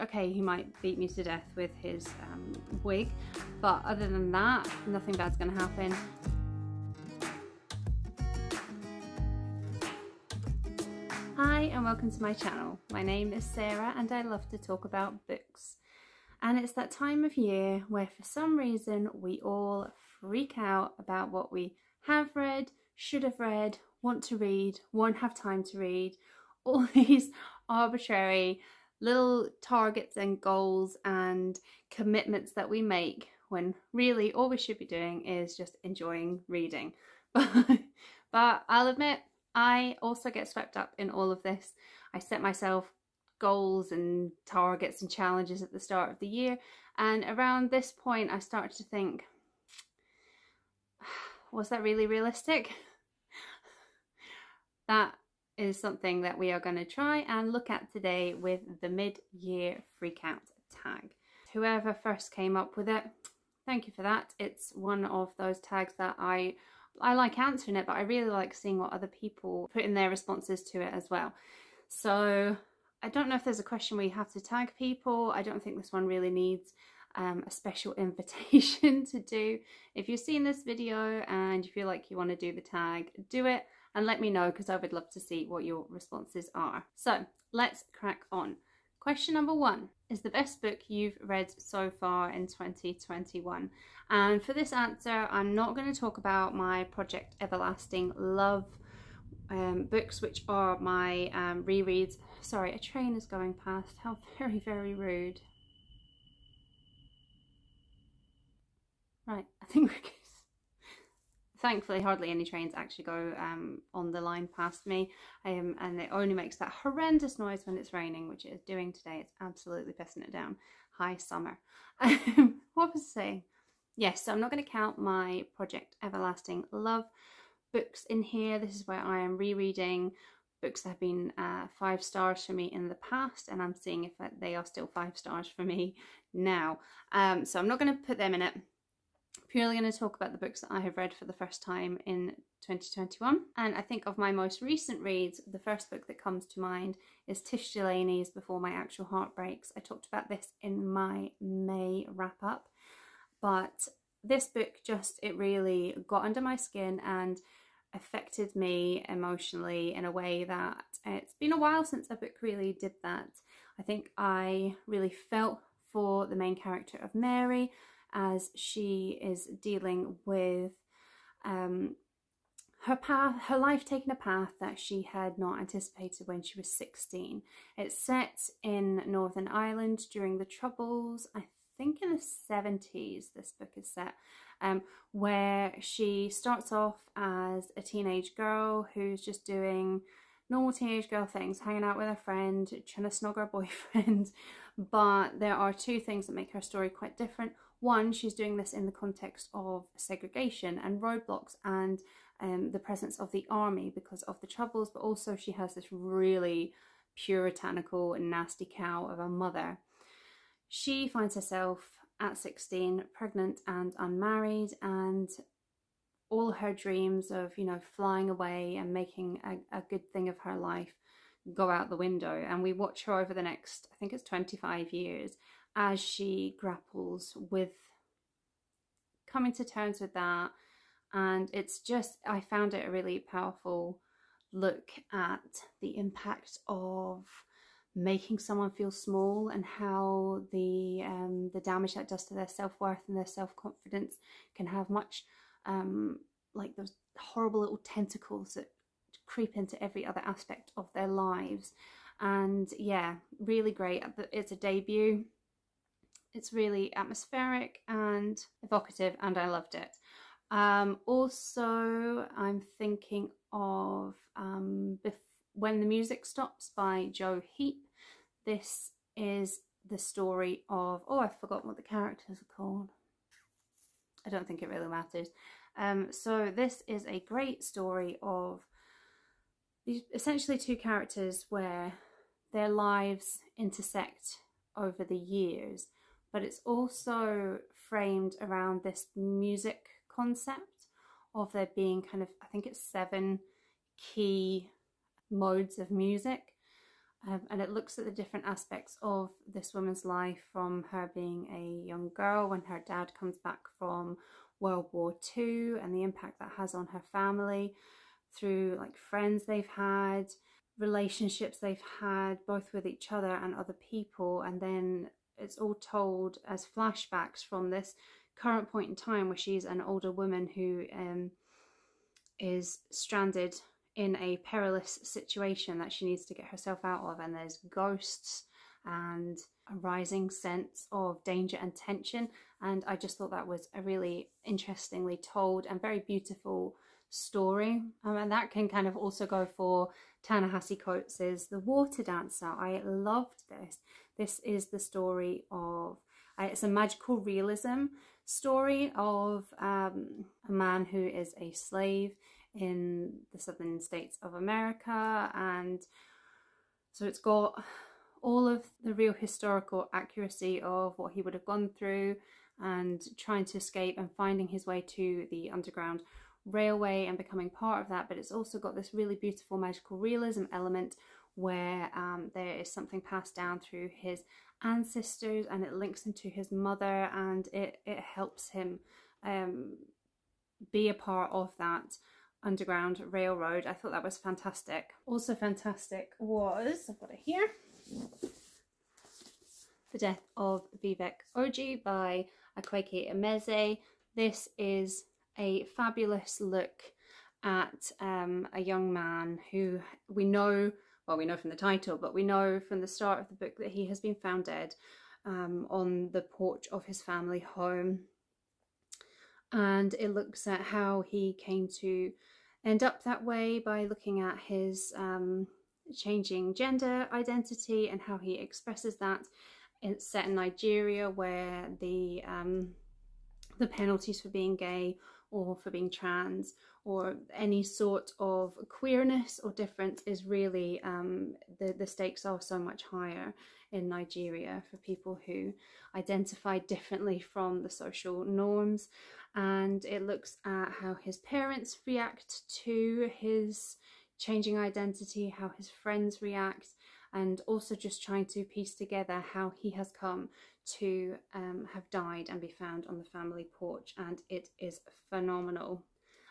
okay, he might beat me to death with his wig, but other than that, nothing bad's gonna happen. Hi and welcome to my channel. My name is Sarah and I love to talk about books. And it's that time of year where for some reason we all freak out about what we have read, should have read, want to read, won't have time to read, all these arbitrary little targets and goals and commitments that we make when really all we should be doing is just enjoying reading. But I'll admit, I also get swept up in all of this. I set myself goals and targets and challenges at the start of the year, and around this point I started to think, was that really realistic? That is something that we are going to try and look at today with the Mid Year Freakout Tag. Whoever first came up with it, thank you for that. It's one of those tags that I like answering it, but I really like seeing what other people put in their responses to it as well. So I don't know if there's a question where you have to tag people. I don't think this one really needs a special invitation to do. If you've seen this video and you feel like you want to do the tag, do it and let me know, because I would love to see what your responses are. So let's crack on. Question number 1 is the best book you've read so far in 2021. And for this answer, I'm not going to talk about my Project Everlasting Love books, which are my rereads. Sorry, a train is going past. How very, very rude. Right, I think we're good. Thankfully, hardly any trains actually go on the line past me, and it only makes that horrendous noise when it's raining, which it is doing today. It's absolutely pissing it down. High summer. What was I saying? Yes, so I'm not going to count my Project Everlasting Love books in here. This is where I am rereading books that have been 5 stars for me in the past, and I'm seeing if they are still 5 stars for me now. So I'm not going to put them in it. Purely going to talk about the books that I have read for the first time in 2021. And I think of my most recent reads, the first book that comes to mind is Tish Delaney's Before My Actual Heart Breaks. I talked about this in my May wrap up, but this book it really got under my skin and affected me emotionally in a way that it's been a while since a book really did that. I think I really felt for the main character of Mary as she is dealing with her life taking a path that she had not anticipated when she was 16. It's set in Northern Ireland during the Troubles. I think in the 70s this book is set, where she starts off as a teenage girl who's just doing normal teenage girl things, hanging out with her friend, trying to snog her boyfriend. But there are 2 things that make her story quite different. One, she's doing this in the context of segregation and roadblocks and the presence of the army because of the Troubles, but also she has this really puritanical and nasty cow of a mother. She finds herself at 16 pregnant and unmarried, and all her dreams of, you know, flying away and making a good thing of her life go out the window. And we watch her over the next, I think it's 25 years, as she grapples with coming to terms with that. And it's just, I found it a really powerful look at the impact of making someone feel small and how the damage that does to their self-worth and their self-confidence can have much like those horrible little tentacles that creep into every other aspect of their lives. And yeah, really great. It's a debut. It's really atmospheric and evocative, and I loved it. Also, I'm thinking of When the Music Stops by Joe Heap. This is the story of, oh, I've forgotten what the characters are called. I don't think it really matters. So this is a great story of these essentially 2 characters where their lives intersect over the years, but it's also framed around this music concept of there being kind of, I think it's 7 key modes of music, and it looks at the different aspects of this woman's life, from her being a young girl when her dad comes back from World War II and the impact that has on her family, through like friends they've had, relationships they've had both with each other and other people, and then it's all told as flashbacks from this current point in time where she's an older woman who is stranded in a perilous situation that she needs to get herself out of, and there's ghosts and a rising sense of danger and tension. And I just thought that was a really interestingly told and very beautiful story, and that can kind of also go for Ta-Nehisi Coates' The Water Dancer. I loved this. This is the story of it's a magical realism story of a man who is a slave in the southern states of America, and so it's got all of the real historical accuracy of what he would have gone through and trying to escape and finding his way to the Underground Railway and becoming part of that. But it's also got this really beautiful magical realism element where there is something passed down through his ancestors, and it links him to his mother, and it helps him be a part of that Underground Railroad. I thought that was fantastic. Also fantastic was, I've got it here, The Death of Vivek Oji by Akwaeke Emezi. This is a fabulous look at a young man who we know from the title, but we know from the start of the book that he has been found dead on the porch of his family home. And it looks at how he came to end up that way by looking at his changing gender identity and how he expresses that. It's set in Nigeria, where the penalties for being gay or for being trans or any sort of queerness or difference is really, the stakes are so much higher in Nigeria for people who identify differently from the social norms. And it looks at how his parents react to his changing identity, how his friends react, and also just trying to piece together how he has come to have died and be found on the family porch. And it is phenomenal.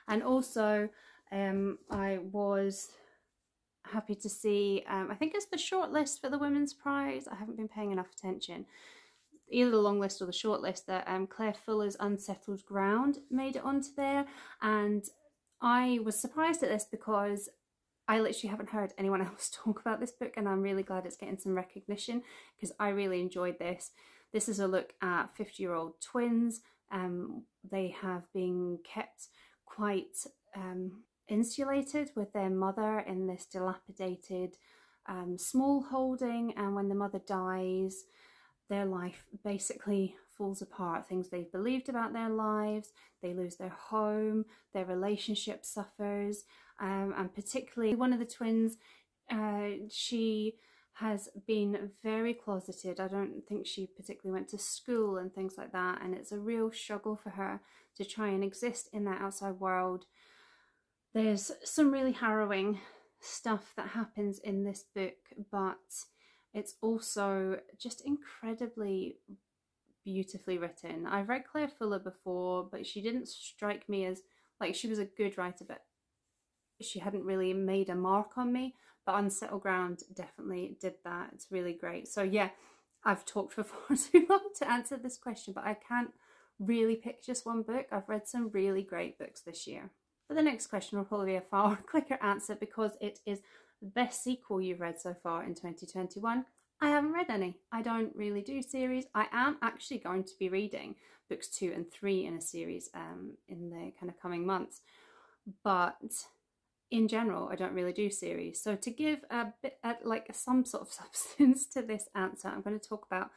And also I was happy to see, I think it's the shortlist for the Women's Prize. I haven't been paying enough attention. Either the long list or the short list, that Claire Fuller's Unsettled Ground made it onto there. And I was surprised at this because I literally haven't heard anyone else talk about this book, and I'm really glad it's getting some recognition because I really enjoyed this. This is a look at 50-year-old twins. They have been kept quite insulated with their mother in this dilapidated small holding, and when the mother dies, their life basically falls apart. Things they've believed about their lives, they lose their home, their relationship suffers, and particularly one of the twins, she has been very closeted. I don't think she particularly went to school and things like that, and it's a real struggle for her to try and exist in that outside world. There's some really harrowing stuff that happens in this book, but it's also just incredibly beautifully written. I've read Claire Fuller before, but she didn't strike me as, like, she was a good writer, but she hadn't really made a mark on me. But Unsettled Ground definitely did that. It's really great. So yeah, I've talked for far too long to answer this question, but I can't really pick just one book. I've read some really great books this year. But the next question will probably be a far quicker answer because it is the best sequel you've read so far in 2021. I haven't read any. I don't really do series. I am actually going to be reading books 2 and 3 in a series in the kind of coming months. But in general, I don't really do series. So to give a bit like some sort of substance to this answer, I'm going to talk about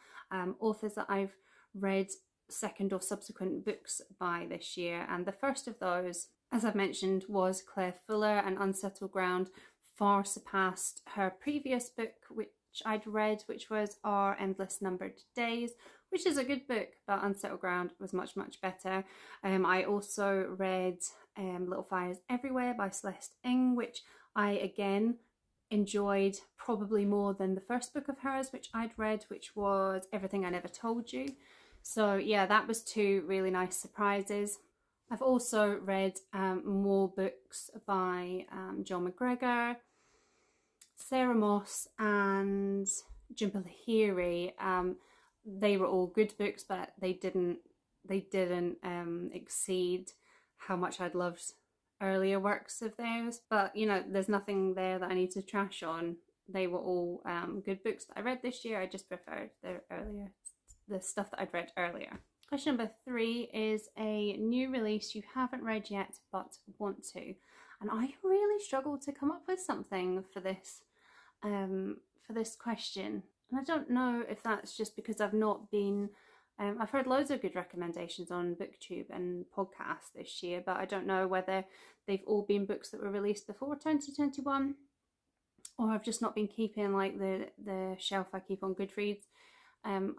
authors that I've read second or subsequent books by this year. And the first of those, as I've mentioned, was Claire Fuller, and Unsettled Ground far surpassed her previous book, which I'd read, which was Our Endless Numbered Days, which is a good book, but Unsettled Ground was much, much better. I also read Little Fires Everywhere by Celeste Ng, which I again enjoyed probably more than the first book of hers, which I'd read, which was Everything I Never Told You. So yeah, that was two really nice surprises. I've also read more books by John McGregor, Sarah Moss and Jhumpa Lahiri. They were all good books, but they didn't exceed how much I'd loved earlier works of theirs. But you know, there's nothing there that I need to trash on. They were all good books that I read this year. I just preferred the stuff that I'd read earlier. Question number 3 is a new release you haven't read yet but want to. And I really struggled to come up with something for this question. And I don't know if that's just because I've not been... I've heard loads of good recommendations on BookTube and podcasts this year, but I don't know whether they've all been books that were released before 2021, or I've just not been keeping like the shelf I keep on Goodreads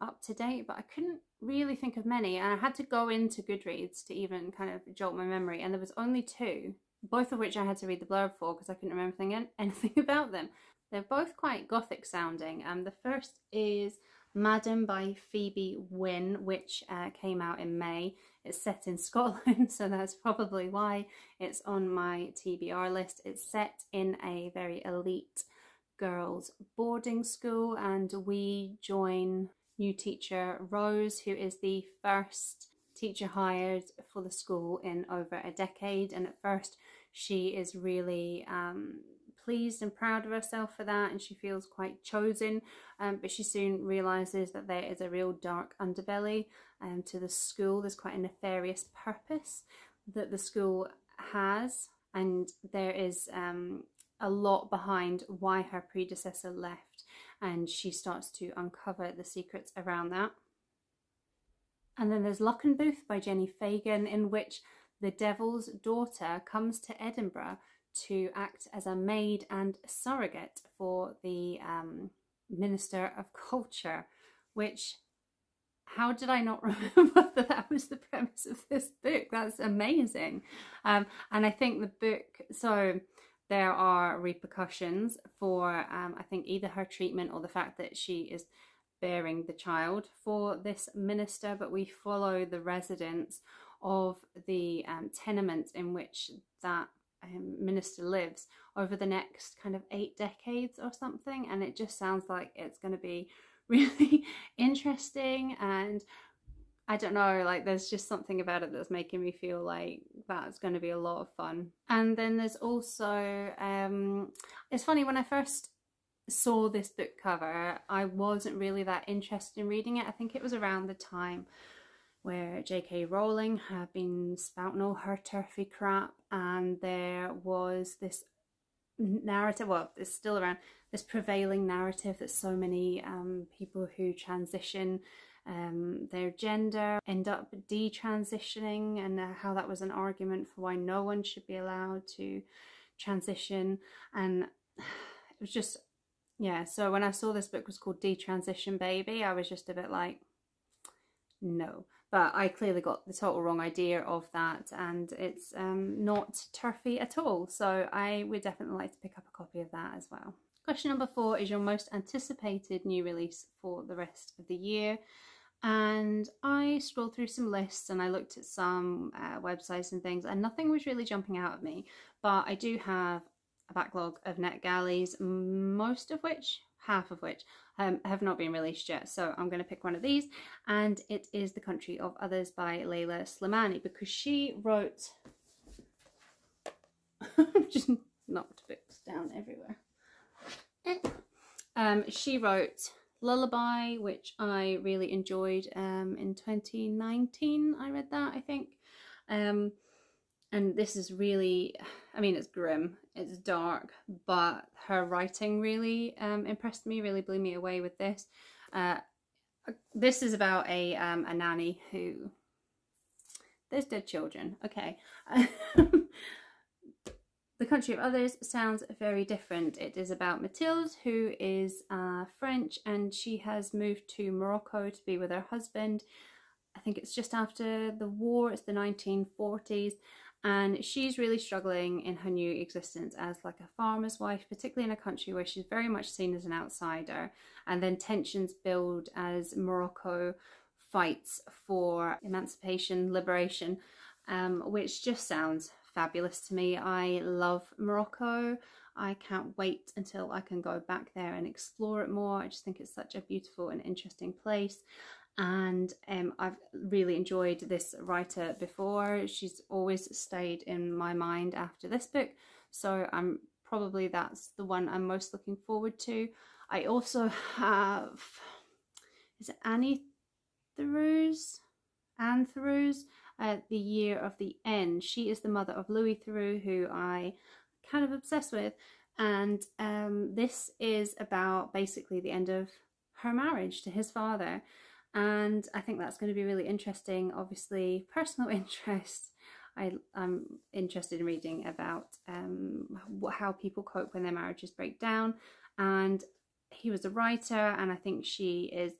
up to date. But I couldn't really think of many, and I had to go into Goodreads to even kind of jolt my memory, and there was only 2, both of which I had to read the blurb for because I couldn't remember anything about them. They're both quite gothic sounding. The first is Madam by Phoebe Wynne, which came out in May. It's set in Scotland, so that's probably why it's on my TBR list. It's set in a very elite girls' boarding school, and we join new teacher Rose, who is the first teacher hired for the school in over a decade. And at first she is really pleased and proud of herself for that, and she feels quite chosen, but she soon realizes that there is a real dark underbelly to the school. There's quite a nefarious purpose that the school has, and there is a lot behind why her predecessor left, and she starts to uncover the secrets around that. And then there's Luckenbooth by Jenny Fagan, in which the devil's daughter comes to Edinburgh to act as a maid and surrogate for the Minister of Culture, which, how did I not remember that was the premise of this book? That's amazing. And I think the book, so there are repercussions for, I think, either her treatment or the fact that she is bearing the child for this minister, but we follow the residents of the tenement in which that minister lives over the next kind of 8 decades or something, and it just sounds like it's going to be really interesting. And I don't know, like there's just something about it that's making me feel like that's going to be a lot of fun. And then there's also it's funny, when I first saw this book cover I wasn't really that interested in reading it. I think it was around the time where J.K. Rowling had been spouting all her turfy crap, and there was this narrative, well, it's still around, this prevailing narrative that so many people who transition their gender end up detransitioning, and how that was an argument for why no one should be allowed to transition. And it was just, yeah, so when I saw this book was called Detransition Baby, I was just a bit like, no. But I clearly got the total wrong idea of that, and it's not turfy at all. So I would definitely like to pick up a copy of that as well. Question number 4 is your most anticipated new release for the rest of the year. And I scrolled through some lists and I looked at some websites and things, and nothing was really jumping out at me. But I do have a backlog of NetGalleys, half of which have not been released yet. So I'm going to pick one of these, and it is The Country of Others by Layla Slimani, because she wrote just knocked books down everywhere. She wrote Lullaby, which I really enjoyed in 2019. I read that, I think. And this is really, I mean, it's grim, it's dark, but her writing really impressed me, really blew me away with this. This is about a nanny who, there's dead children, okay. The Country of Others sounds very different. It is about Mathilde, who is French, and she has moved to Morocco to be with her husband. I think it's just after the war, it's the 1940s. And she's really struggling in her new existence as like a farmer's wife, particularly in a country where she's very much seen as an outsider. And then tensions build as Morocco fights for emancipation, liberation, which just sounds fabulous to me. I love Morocco. I can't wait until I can go back there and explore it more. I just think it's such a beautiful and interesting place. And I've really enjoyed this writer before. She's always stayed in my mind after this book, so that's the one I'm most looking forward to. I also have, is it Anne Theroux, The Year of the End. She is the mother of Louis Theroux, who I kind of obsessed with, and this is about basically the end of her marriage to his father. And I think that's going to be really interesting. Obviously, personal interest. I'm interested in reading about how people cope when their marriages break down. And he was a writer, and I think she is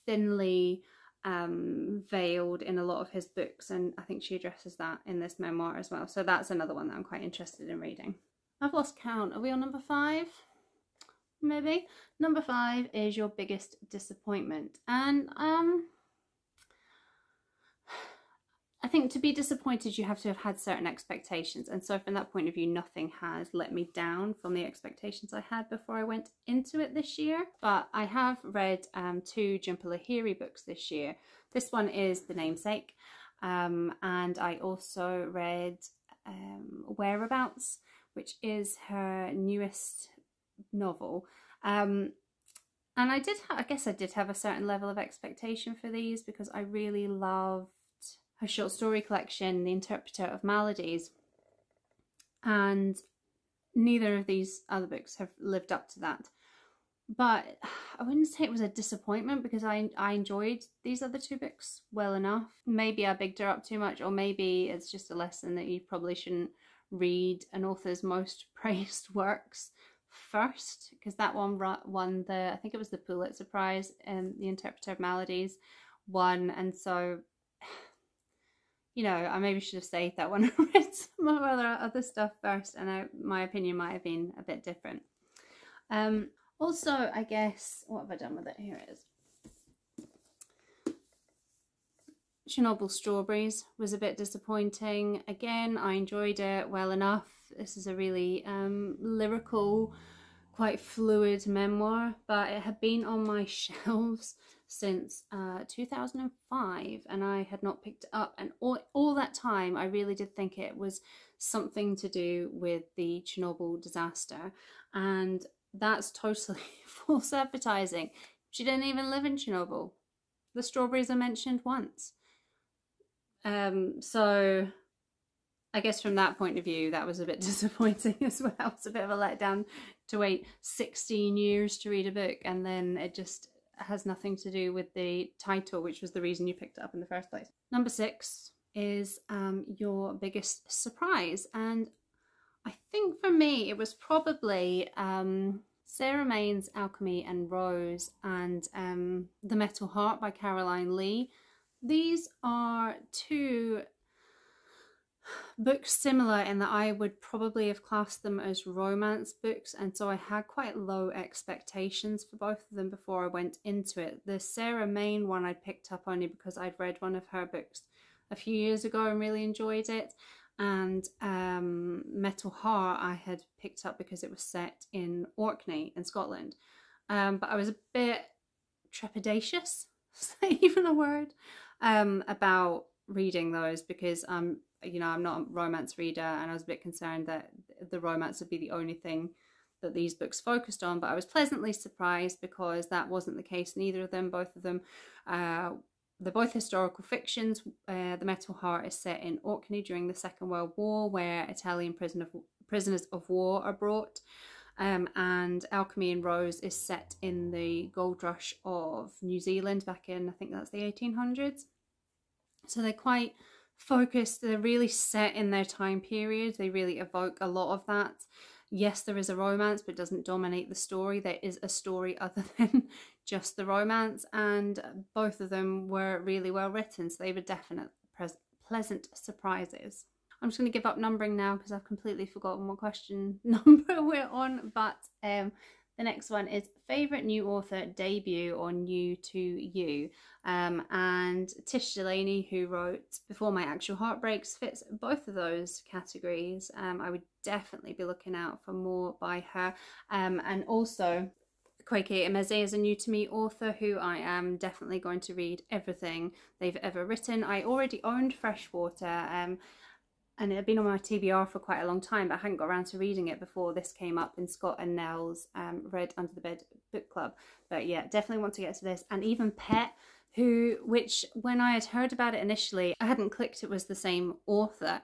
thinly veiled in a lot of his books, and I think she addresses that in this memoir as well. So that's another one that I'm quite interested in reading. I've lost count. Are we on number 5? Maybe. Number 5 is your biggest disappointment. And I think to be disappointed, you have to have had certain expectations. And so from that point of view, nothing has let me down from the expectations I had before I went into it this year. But I have read 2 Jhumpa Lahiri books this year. This one is The Namesake. And I also read Whereabouts, which is her newest novel. And I guess I did have a certain level of expectation for these, because I really loved her short story collection, The Interpreter of Maladies, and neither of these other books have lived up to that. But I wouldn't say it was a disappointment, because I enjoyed these other 2 books well enough. Maybe I bigged her up too much, or maybe it's just a lesson that you probably shouldn't read an author's most praised works first, because that one won I think it was the Pulitzer Prize, and The Interpreter of Maladies won. And so, you know, I maybe should have saved that one and read some of other stuff first, and my opinion might have been a bit different. Also, I guess, what have I done with it? Here it is. Chernobyl Strawberries was a bit disappointing. Again, I enjoyed it well enough. This is a really lyrical, quite fluid memoir, but it had been on my shelves since 2005, and I had not picked it up. And all that time, I really did think it was something to do with the Chernobyl disaster, and that's totally false advertising. She didn't even live in Chernobyl. The strawberries are mentioned once. So I guess from that point of view, that was a bit disappointing as well. It's a bit of a letdown to wait 16 years to read a book, and then it just has nothing to do with the title, which was the reason you picked it up in the first place. Number 6 is your biggest surprise, and I think for me it was probably Sarah Maine's Alchemy and Rose and The Metal Heart by Caroline Lee. These are 2 books similar in that I would probably have classed them as romance books, and so I had quite low expectations for both of them before I went into it. The Sarah Maine one I picked up only because I'd read one of her books a few years ago and really enjoyed it, and Metal Heart I had picked up because it was set in Orkney in Scotland, but I was a bit trepidatious, is that even a word, about reading those, because you know, I'm not a romance reader, and I was a bit concerned that the romance would be the only thing that these books focused on. But I was pleasantly surprised, because that wasn't the case. Neither of them, both of them, they're both historical fictions. The Metal Heart is set in Orkney during the Second World War, where Italian prisoners of war are brought. And Alchemy and Rose is set in the gold rush of New Zealand back in, I think that's the 1800s. So they're quite focused, they're really set in their time period. They really evoke a lot of that. Yes, there is a romance, but it doesn't dominate the story. There is a story other than just the romance, and both of them were really well written, so they were definite pleasant surprises. I'm just going to give up numbering now because I've completely forgotten what question number we're on. But the next one is favourite new author debut or new to you. And Tish Delaney, who wrote Before My Actual Heartbreaks, fits both of those categories. I would definitely be looking out for more by her. And also Akwaeke Emezi is a new to me author who I am definitely going to read everything they've ever written. I already owned Freshwater, and it had been on my TBR for quite a long time, but I hadn't got around to reading it before this came up in Scott and Nell's Read Under the Bed book club. But yeah, definitely want to get to this. And even Pet, which when I had heard about it initially, I hadn't clicked it was the same author.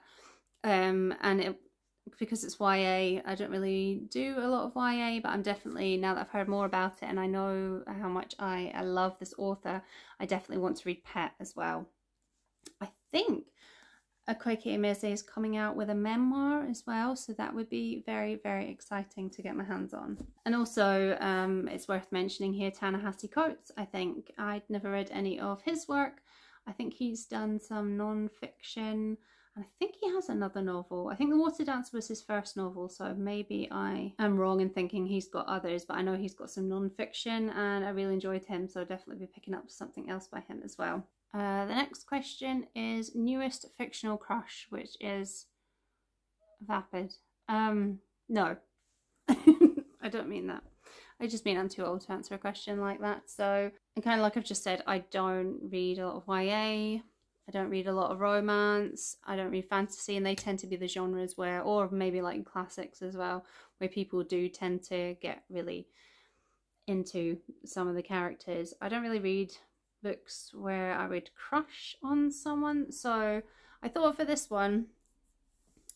Because it's YA, I don't really do a lot of YA, but I'm definitely, now that I've heard more about it and I know how much I love this author, I definitely want to read Pet as well. I think Akwaeke Emezi is coming out with a memoir as well, so that would be very, very exciting to get my hands on. And also, it's worth mentioning here Ta-Nehisi Coates. I think I'd never read any of his work. I think he's done some non-fiction. I think he has another novel. I think The Water Dancer was his first novel, so maybe I am wrong in thinking he's got others, but I know he's got some non-fiction and I really enjoyed him, so I'll definitely be picking up something else by him as well. The next question is newest fictional crush, which is vapid. No, I don't mean that. I just mean I'm too old to answer a question like that. So, and kind of like I've just said, I don't read a lot of YA. I don't read a lot of romance, I don't read fantasy, and they tend to be the genres where, or maybe like classics as well, where people do tend to get really into some of the characters. I don't really read books where I would crush on someone, so I thought for this one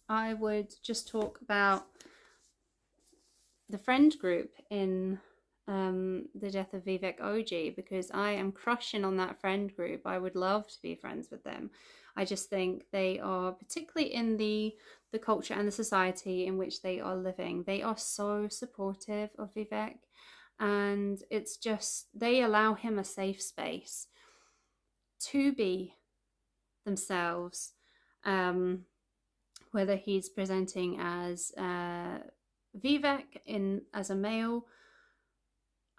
I would just talk about the friend group in The Death of Vivek OG, because I am crushing on that friend group. I would love to be friends with them. I just think they are, particularly in the culture and the society in which they are living, they are so supportive of Vivek, and it's just, they allow him a safe space to be themselves, whether he's presenting as Vivek as a male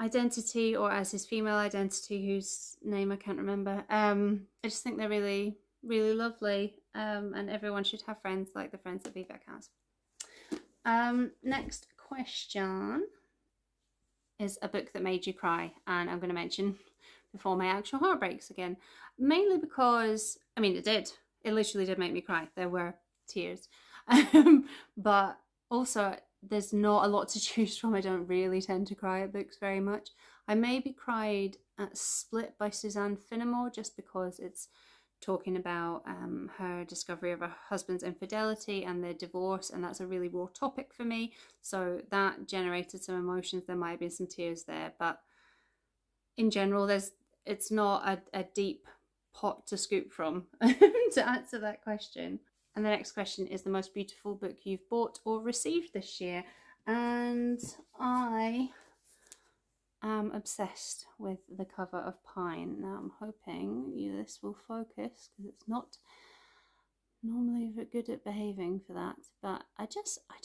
identity or as his female identity, whose name I can't remember. I just think they're really, really lovely, and everyone should have friends like the friends that Vivek has. Next question is a book that made you cry, and I'm going to mention Before My Actual Heartbreaks again, mainly because, I mean, it literally did make me cry. There were tears, but also there's not a lot to choose from. I don't really tend to cry at books very much. I maybe cried at Split by Suzanne Finnamore, just because it's talking about her discovery of her husband's infidelity and their divorce, and that's a really raw topic for me, so that generated some emotions. There might be some tears there, but in general it's not a deep pot to scoop from to answer that question. And the next question is the most beautiful book you've bought or received this year. And I am obsessed with the cover of Pine. Now I'm hoping this will focus, because it's not normally good at behaving for that. But I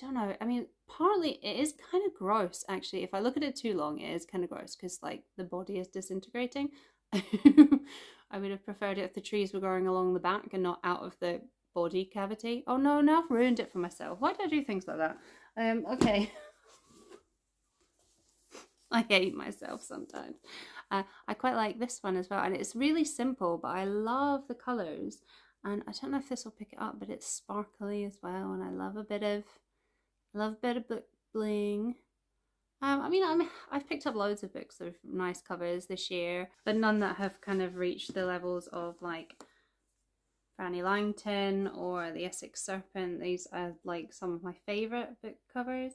don't know. I mean, partly it is kind of gross, actually. If I look at it too long, it is kind of gross, because like the body is disintegrating. I would have preferred it if the trees were growing along the back and not out of the body cavity. Oh no, now I've ruined it for myself. Why do I do things like that? Okay. I hate myself sometimes. I quite like this one as well, and it's really simple, but I love the colours, and I don't know if this will pick it up, but it's sparkly as well, and I love a bit of book bling. I've picked up loads of books with nice covers this year, but none that have kind of reached the levels of like Franny Langton or The Essex Serpent. These are like some of my favourite book covers.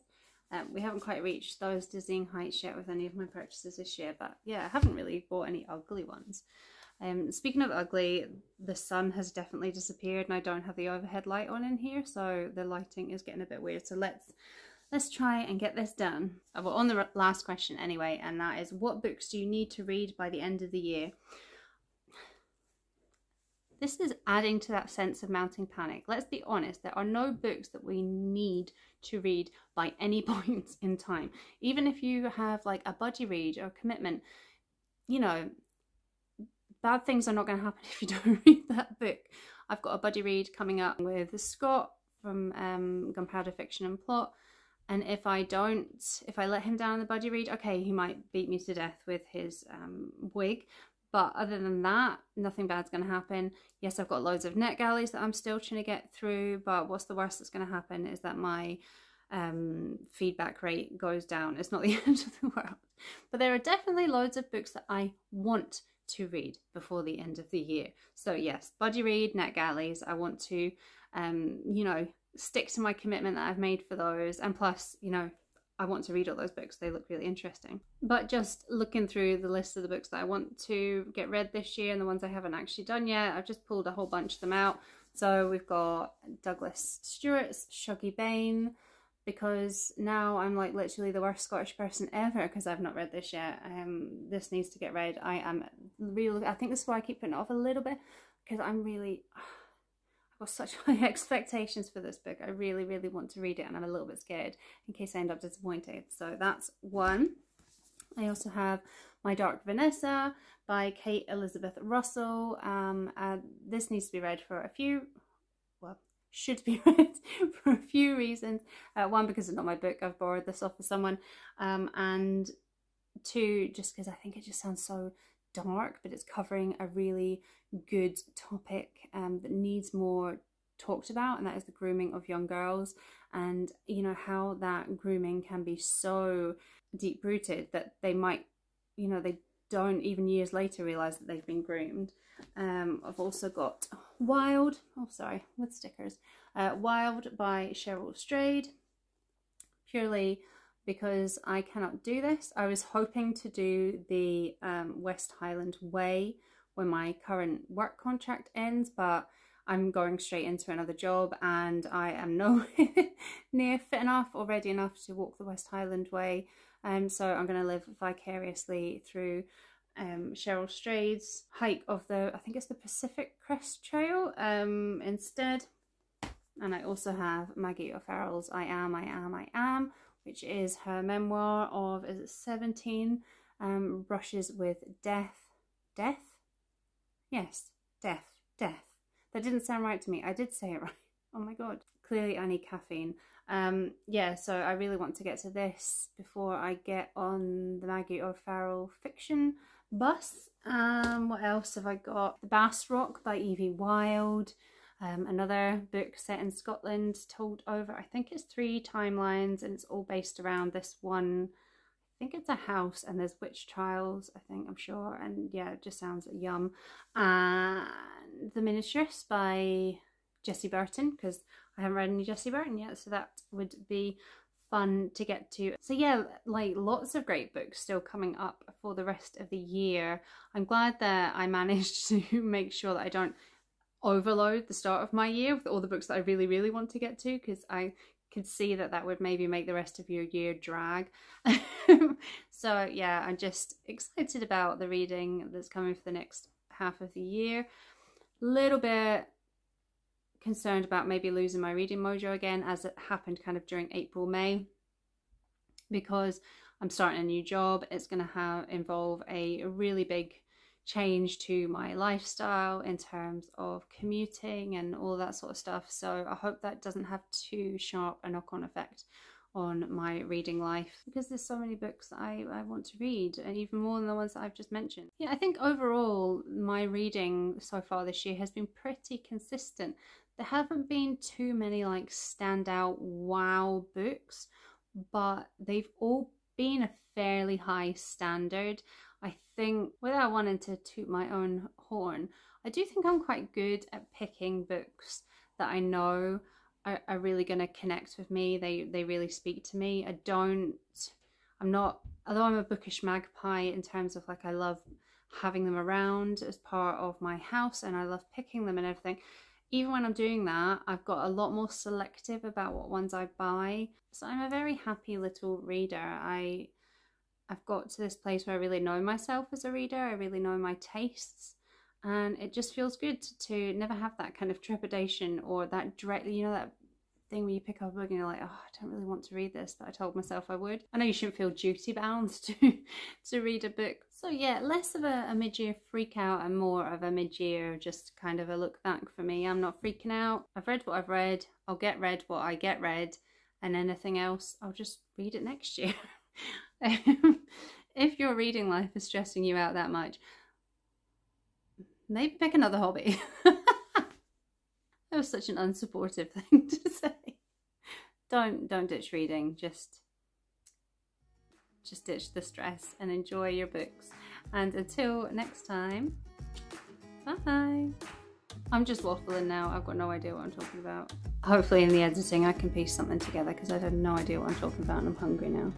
We haven't quite reached those dizzying heights yet with any of my purchases this year, but yeah, I haven't really bought any ugly ones. Speaking of ugly, the sun has definitely disappeared, and I don't have the overhead light on in here, so the lighting is getting a bit weird. So let's try and get this done. Well, on the last question anyway, and that is, what books do you need to read by the end of the year? This is adding to that sense of mounting panic. Let's be honest, there are no books that we need to read by any point in time. Even if you have like a buddy read or a commitment, you know, bad things are not going to happen if you don't read that book. I've got a buddy read coming up with Scott from Gunpowder Fiction and Plot. And if I let him down in the buddy read, okay, he might beat me to death with his wig. But other than that, nothing bad's going to happen. Yes, I've got loads of net galleys that I'm still trying to get through, but what's the worst that's going to happen is that my feedback rate goes down. It's not the end of the world. But there are definitely loads of books that I want to read before the end of the year. So yes, buddy read, net galleys. I want to, you know, stick to my commitment that I've made for those. And plus, you know, I want to read all those books. They look really interesting. But just looking through the list of the books that I want to get read this year and the ones I haven't actually done yet, I've just pulled a whole bunch of them out. So we've got Douglas Stewart's Shuggie Bain, because now I'm like literally the worst Scottish person ever because I've not read this yet. This needs to get read. I think this is why I keep putting it off a little bit, because I've got such high expectations for this book. I really, really want to read it, and I'm a little bit scared in case I end up disappointed. So that's one. I also have My Dark Vanessa by Kate Elizabeth Russell. This needs to be read for a few, well, should be read for a few reasons. One, because it's not my book. I've borrowed this off of someone. And two, just because I think it just sounds so dark, but it's covering a really good topic that needs more talked about, and that is the grooming of young girls, and you know how that grooming can be so deep rooted that they might, you know, they don't even years later realize that they've been groomed. I've also got Wild, with stickers, Wild by Cheryl Strayed, purely because I cannot do this. I was hoping to do the West Highland Way when my current work contract ends, but I'm going straight into another job and I am nowhere near fit enough or ready enough to walk the West Highland Way. So I'm going to live vicariously through Cheryl Strayed's hike of I think it's the Pacific Crest Trail instead. And I also have Maggie O'Farrell's I Am, which is her memoir of, is it 17 brushes with death? Death? Yes, death. That didn't sound right to me. I did say it right. Oh my god. Clearly I need caffeine. Yeah, so I really want to get to this before I get on the Maggie O'Farrell fiction bus. What else have I got? The Bass Rock by Evie Wilde. Another book set in Scotland, told over, I think it's 3 timelines, and it's all based around this one. I think it's a house and there's witch trials, I'm sure, and yeah, it just sounds yum. And The Ministress by Jessie Burton, because I haven't read any Jessie Burton yet, so that would be fun to get to. So yeah, like lots of great books still coming up for the rest of the year. I'm glad that I managed to make sure that I don't overload the start of my year with all the books that I really, really want to get to, because I could see that that would maybe make the rest of your year drag. So yeah, I'm just excited about the reading that's coming for the next half of the year. Little bit concerned about maybe losing my reading mojo again, as it happened kind of during April, May, because I'm starting a new job. It's going to involve a really big change to my lifestyle in terms of commuting and all that sort of stuff. So I hope that doesn't have too sharp a knock-on effect on my reading life, because there's so many books that I want to read, and even more than the ones that I've just mentioned. Yeah, I think overall my reading so far this year has been pretty consistent. There haven't been too many like standout wow books, but they've all been a fairly high standard. I think, without wanting to toot my own horn, I do think I'm quite good at picking books that I know are really going to connect with me. They really speak to me. Although I'm a bookish magpie in terms of like I love having them around as part of my house and I love picking them and everything. Even when I'm doing that, I've got a lot more selective about what ones I buy. So I'm a very happy little reader. I've got to this place where I really know myself as a reader. I really know my tastes, And it just feels good to never have that kind of trepidation or that dread, you know, that thing where you pick up a book and you're like, oh, I don't really want to read this, but I told myself I would. I know you shouldn't feel duty bound to read a book. So yeah, less of a mid-year freak out and more of a mid-year just kind of a look back for me. I'm not freaking out. I've read what I've read. I'll get read what I get read, and anything else, I'll just read it next year. If your reading life is stressing you out that much, maybe pick another hobby. That was such an unsupportive thing to say. Don't ditch reading. Just ditch the stress and enjoy your books. And until next time, bye. I'm just waffling now. I've got no idea what I'm talking about. Hopefully in the editing I can piece something together because I have no idea what I'm talking about and I'm hungry now.